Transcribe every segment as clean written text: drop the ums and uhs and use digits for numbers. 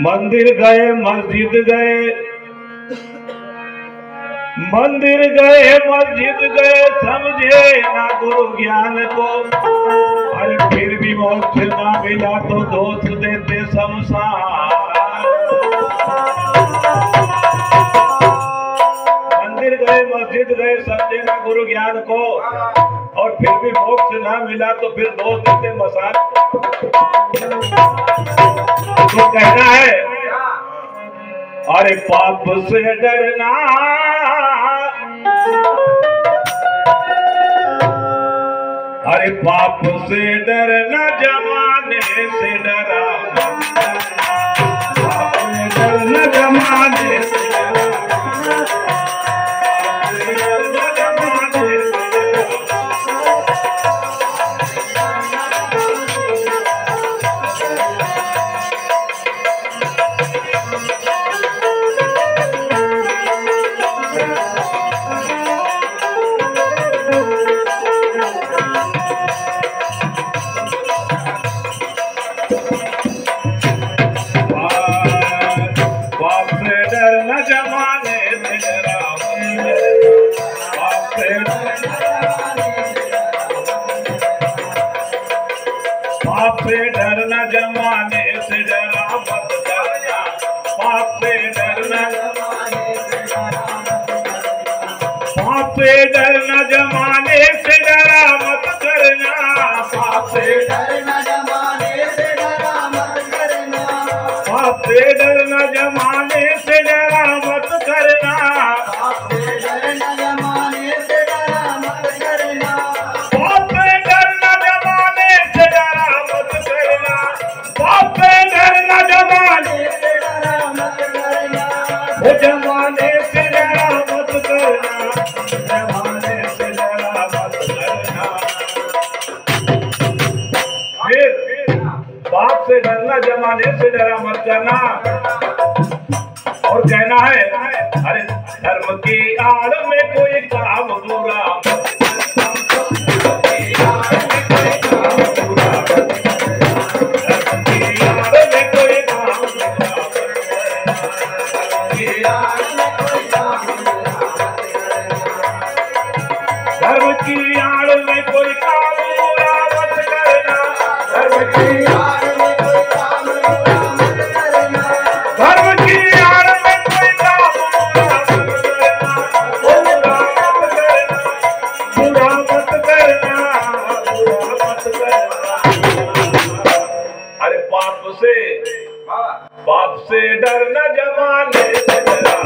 मंदिर गए, मस्जिद गए, मंदिर गए, मस्जिद गए, समझे ना गुरु ज्ञान को। अरे फिर भी मोक्ष ना मिला तो दोष देते शमशान। मंदिर गए, मस्जिद गए, समझे ना गुरु ज्ञान को, और फिर भी मोक्ष ना मिला तो फिर दोष देते मसान। तो कहना है, अरे पाप से डरना, अरे पाप से डरना, जमाने से डरा, पाप से डरना, जमाने से डरा, पाप से डरना, जमाने से डरा मत डरना, पाप से डरना, पाप से डरना, जमाने से डरा मत करना, पाप से डरना, जमाने से डरा मत करना, पाप से डरना, जमाने से डरा मत करना, पाप से डरना, जमाने से डरा मत करना, पाप से डरना, जमाने से डरा मत करना, पाप से डरना, जमाने से डरा मत करना, वो जमाने से डरा मत करना, जमाने से डरा मत करना। फिर पाप से डरना, जमाने से डरा मत करना, और कहना है, अरे धर्म की आड़ में कोई काम बुरा, धर्म की आड़ में कोई काम बुरा मत करना, धर्म की आड़ में कोई काम बुरा मत करना, धर्म की आड़ में कोई काम बुरा मत करना, बुरा मत करना, बुरा मत करना। अरे पाप से डरना, जमाने से डरा,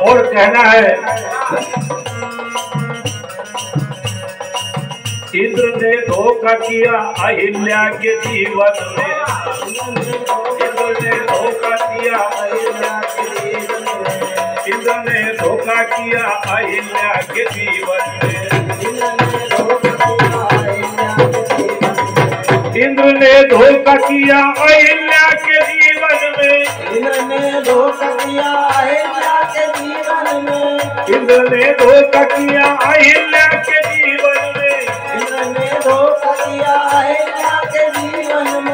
और कहना है, इंद्र ने धोखा किया अहिल्या के जीवन में, इंद्र ने धोखा किया अहिल्या के जीवन में, इंद्र ने धोखा किया अहिल्या के जीवन में, इंद्र ने धोखा किया अहिल्या के जीवन में, इंद्र ने धोखा किया अहिल्या के जीवन में, इंद्र ने धोखा किया अहिल्या के जीवन में, इंद्र ने धोखा किया अहिल्या के जीवन में,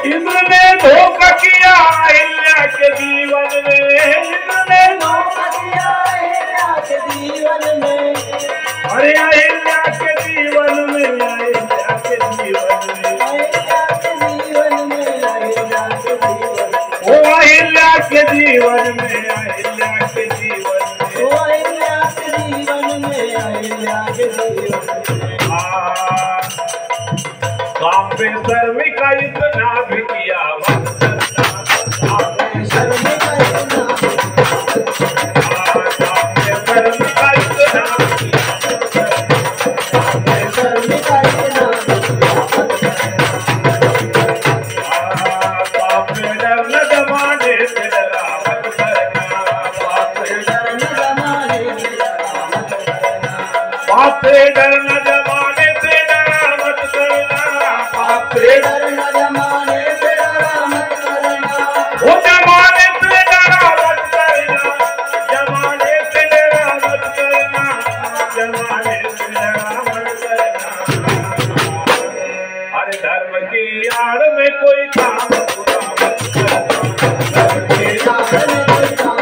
इंद्र ने धोखा किया अहिल्या के जीवन में, इंद्र ने धोखा किया अहिल्या के जीवन में, अरे अहिल्या के जीवन में, अहिल्या के जीवन में, अहिल्या के जीवन में, अहिल्या के जीवन में, ओ अहिल्या के जीवन में, अहिल्या के जीवन में, ओ अहिल्या के जीवन में, अहिल्या के जीवन में। काम पे सर्व का इतना भी किया मत करना, से डरना, जमाने से डरा मत करना, वो जमाने से डरा मत करना, जमाने से डरा मत करना, जमाने से डरा मत करना। अरे धर्म की आड़ में कोई काम बुरा मत करना, धर्म की आड़ में कोई काम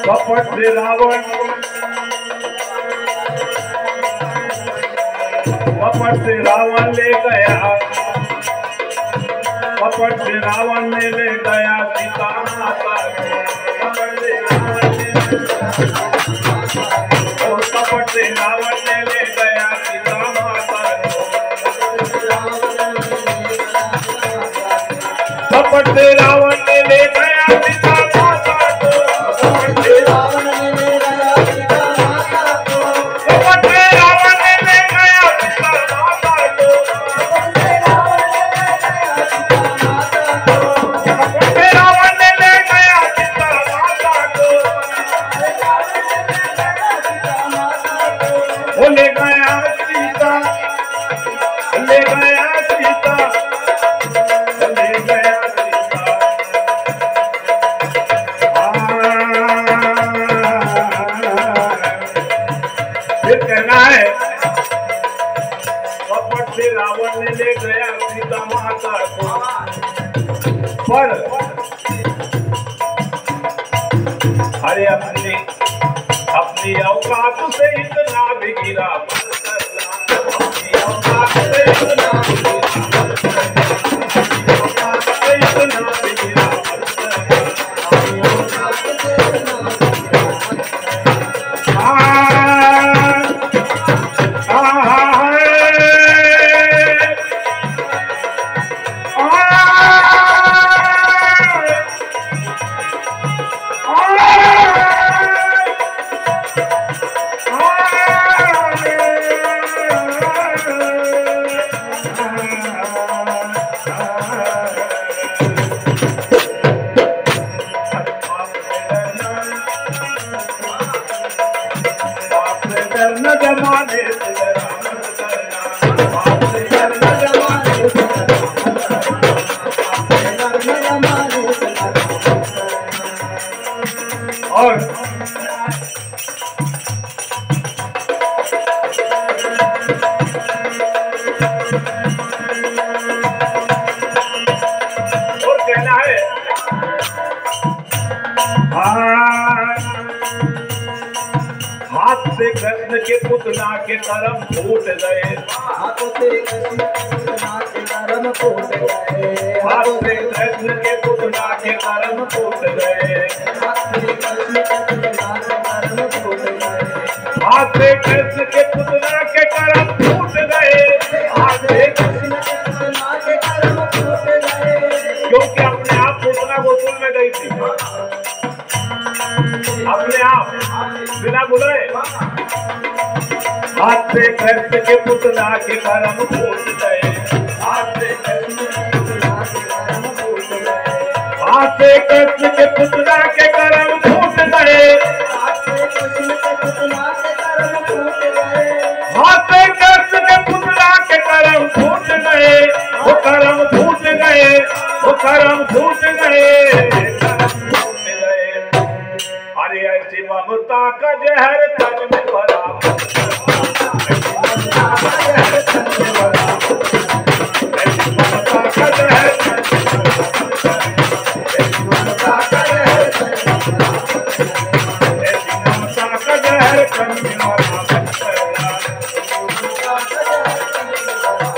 कपट से रावण, कपट से रावण ले गया, कपट से रावण ने ले गया सीता माता को, कपट से रावण ने ले गया, और कपट से रावण ने ले गया सीता माता को, कपट से रावण ने ले गया सीता माता को, कपट से रावण ने ले गया सीता माता को, कपट से रावण ने ले गया सीता माता को, कपट से रावण ने ले गया सीता माता को, वो ले गया सीता, ले गया सीता, ले गया सीता। फिर कहना है कपट से रावण ने ले गया सीता माता को, पर अरे अपनी अपनी औकात से इतना भी गिरा मत करना, अपनी औकात से इतना भी गिरा मत करना, अपनी औकात से इतना भी गिरा मत करना, अपनी औकात से इतना भी गिरा मत डरना, जमाने से डरा मत करना, बाप से डरना, जमाने से डरा मत करना, बाप से डरना, जमाने से डरा मत करना। और कहना है हाथ से कृष्ण के पुतना के कर्म फूट गए, हाथों से कृष्ण के पुतना के कर्म फूट गए, हाथ से कृष्ण के पुतना के कर्म फूट गए, हाथ से कृष्ण के पुतना के कर्म फूट गए, हाथ से कृष्ण के पुतना के कर्म फूट गए, हाथ से कृष्ण के पुतना के कर्म फूट गए, क्योंकि अपने आप पुतना गोकुल में गई थी, अपने आप बिना बुलाए। हाथ से कृष्ण के पुतना के कर्म फूट गए, हाथ से कृष्ण के पुतना के कर्म फूट गए, हाथ से कृष्ण के पुतना के कर्म फूट गए, हाथ से कृष्ण के पुतना के कर्म फूट गए, हाथ से कृष्ण के पुतना के कर्म फूट गए, वो कर्म फूट गए, वो कर्म फूट गए, कर्म फूट गए। अरे ऐसी ममता का जहर तन में भरा, ऐसी ममता का जहर तन में भरा, ऐसी ममता का जहर तन में भरा, ऐसी ममता का जहर तन में भरा, ऐसी ममता का जहर तन में भरा।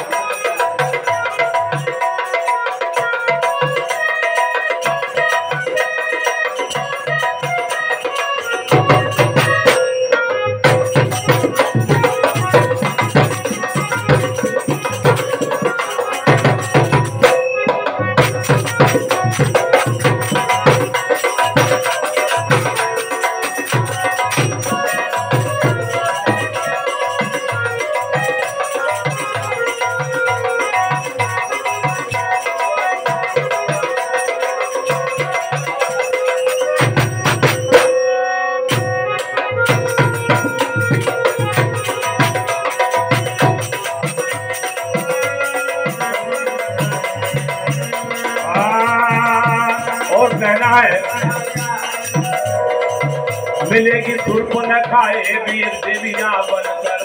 मिलेगी सुर्ख न खाए भी देविया बनकर,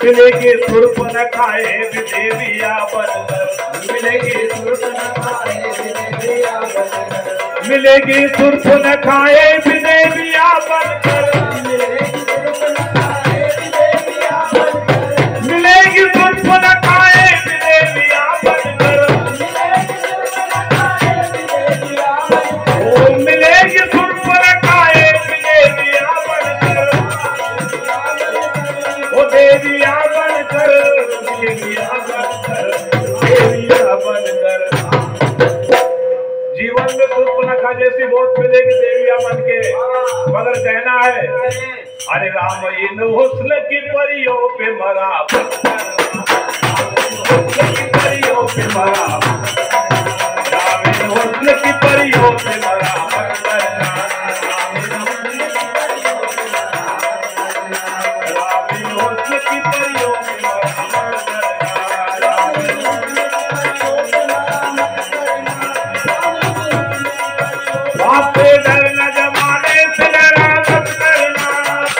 मिलेगी सुर्ख न खाए भी देविया बनकर, मिलेगी सुर्ख न खाए भी देविया बनकर, मिलेगी सुर्ख न खाए भी देविया बनकर, मिलेगी सुर्ख न खाए भी देविया बनकर, मिलेगी सुर्ख न खाए भी देविया बनकर, ओ देविया बनकर, देविया बनकर, देविया बनकर। जीवन में सुर्ख न खा जैसी बहुत मिलेगी देविया बन के, मगर कहना है अरे राम इन हुस्न की परियों पे मरा, हुस्न की परियों पे मरा, राम इन हुस्न की परियों पे मरा, राम इन हुस्न की परियों पे मरा। बाप से डरना जमाने से डरा मत करना,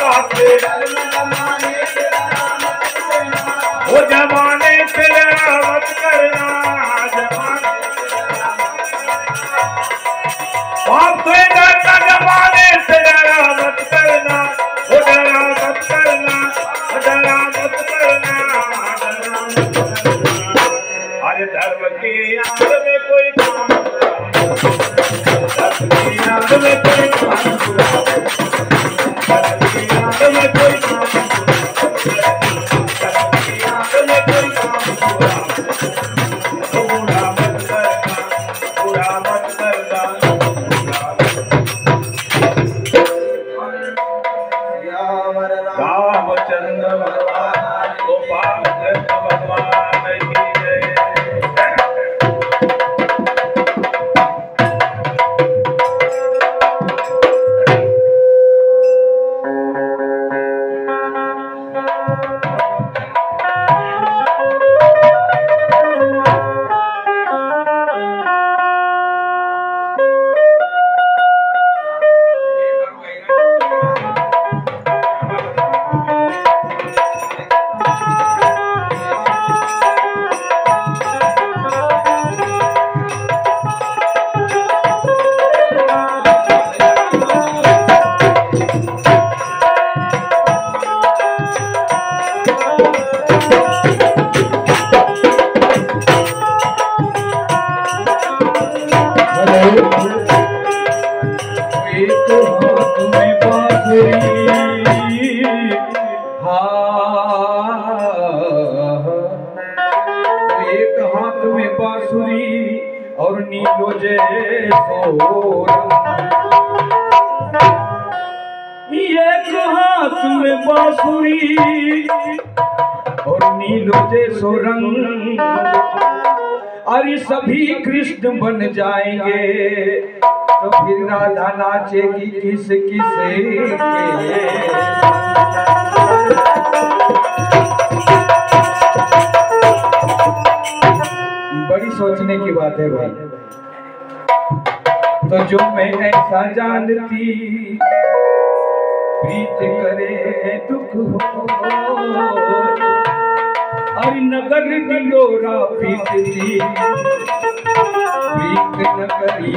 बाप से डरना जमाने से डरा मत करना, वो जमाने से डरा मत करना, जमाने बाप से डरना जमाने से डरा मत करना, वो डरा मत करना, डरा मत करना, डरा मत करना। अरे धर्म की आड़ में कोई काम धर्म की आड़ में कोई काम धर्म की आड़ में कोई काम धर्म की आड़ में कोई काम बुरा मत करना, बुरा मत करना। सियावर रामचंद्र भगवान गोपाल कृष्ण भगवान की जय। एक हाथ में बांसुरी, एक हाथ में बांसुरी और नीलो जैसो एक हाथ में बांसुरी और नीलो जैसो रंग, अरे सभी कृष्ण बन जाएंगे तो फिर राधा नाचेगी किस किस के। बड़ी सोचने की बात है भाई। तो जो मैं ऐसा जानती प्रीत करे दुख हो, अरे नगर दिलोरा पीटती प्रीत न करी।